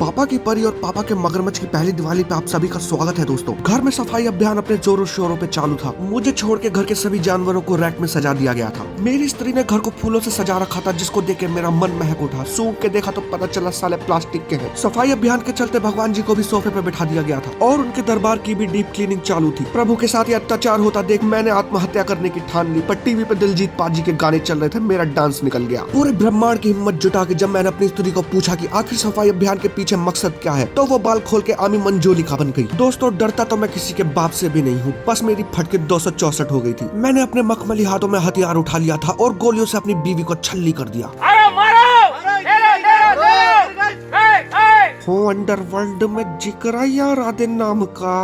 पापा की परी और पापा के मगरमच्छ की पहली दिवाली पे आप सभी का स्वागत है दोस्तों। घर में सफाई अभियान अपने जोरों शोरों पे चालू था। मुझे छोड़ के घर के सभी जानवरों को रैक में सजा दिया गया था। मेरी स्त्री ने घर को फूलों से सजा रखा था, जिसको देख के मेरा मन महक उठा। सूंघ के देखा तो पता चला साले प्लास्टिक के हैं। सफाई अभियान के चलते भगवान जी को भी सोफे पे बैठा दिया गया था और उनके दरबार की भी डीप क्लीनिंग चालू थी। प्रभु के साथ ये अत्याचार होता देख मैंने आत्महत्या करने की ठान ली, पर टीवी पे दिलजीत पाजी के गाने चल रहे थे, मेरा डांस निकल गया। पूरे ब्रह्मांड की हिम्मत जुटा के जब मैंने अपनी स्त्री को पूछा कि आखिर सफाई अभियान के पीछे मकसद क्या है, तो वो बाल खोल के आमी मंजोलिका बन गई। दोस्तों, डरता तो मैं किसी के बाप से भी नहीं हूँ, बस मेरी फटके 264 हो गई थी। मैंने अपने मखमली हाथों में हथियार उठा लिया था और गोलियों से अपनी बीवी को छल्ली कर दिया। हो अंडरवर्ल्ड में जिक्र या राधे नाम का।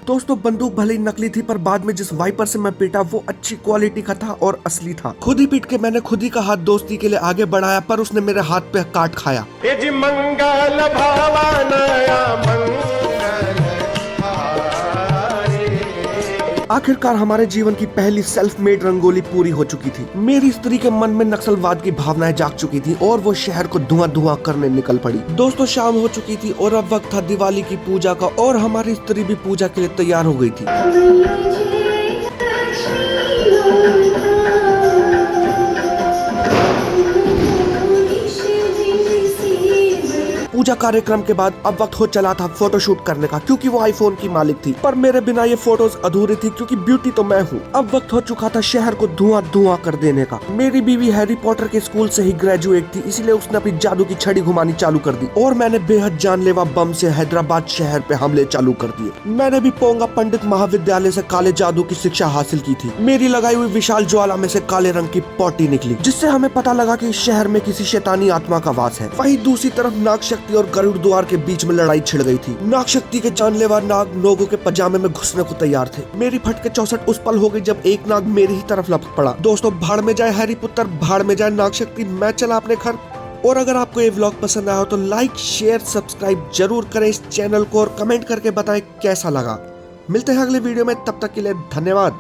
दोस्तों, बंदूक भले ही नकली थी, पर बाद में जिस वाइपर से मैं पीटा वो अच्छी क्वालिटी का था और असली था। खुद ही पीट के मैंने खुद ही का हाथ दोस्ती के लिए आगे बढ़ाया, पर उसने मेरे हाथ पे काट खाया। मंगल भावनाया आखिरकार हमारे जीवन की पहली सेल्फ मेड रंगोली पूरी हो चुकी थी। मेरी स्त्री के मन में नक्सलवाद की भावनाएं जाग चुकी थी और वो शहर को धुआं धुआं करने निकल पड़ी। दोस्तों, शाम हो चुकी थी और अब वक्त था दिवाली की पूजा का, और हमारी स्त्री भी पूजा के लिए तैयार हो गई थी। पूजा कार्यक्रम के बाद अब वक्त हो चला था फोटोशूट करने का, क्योंकि वो आईफोन की मालिक थी। पर मेरे बिना ये फोटोज अधूरी थी, क्योंकि ब्यूटी तो मैं हूँ। अब वक्त हो चुका था शहर को धुआं धुआं कर देने का। मेरी बीवी हैरी पॉटर के स्कूल से ही ग्रेजुएट थी, इसलिए उसने अपनी जादू की छड़ी घुमानी चालू कर दी और मैंने बेहद जानलेवा बम से हैदराबाद शहर पे हमले चालू कर दिए। मैंने भी पोंगा पंडित महाविद्यालय से काले जादू की शिक्षा हासिल की थी। मेरी लगाई हुई विशाल ज्वाला में से काले रंग की पॉटी निकली, जिससे हमें पता लगा कि इस शहर में किसी शैतानी आत्मा का वास है। वहीं दूसरी तरफ नाग शक्ति और गरुड़ द्वार के बीच में लड़ाई छिड़ गई थी। नाग शक्ति के जानलेवा नाग लोगों के पजामे में घुसने को तैयार थे। मेरी फटके 64 उस पल हो गई जब एक नाग मेरी ही तरफ लपक पड़ा। दोस्तों, भाड़ में जाए हैरी पुत्र, भाड़ में जाए नाग शक्ति, मैं चला अपने घर। और अगर आपको ये व्लॉग पसंद आया हो तो लाइक शेयर सब्सक्राइब जरूर करें इस चैनल को और कमेंट करके बताएं कैसा लगा। मिलते हैं अगले वीडियो में, तब तक के लिए धन्यवाद।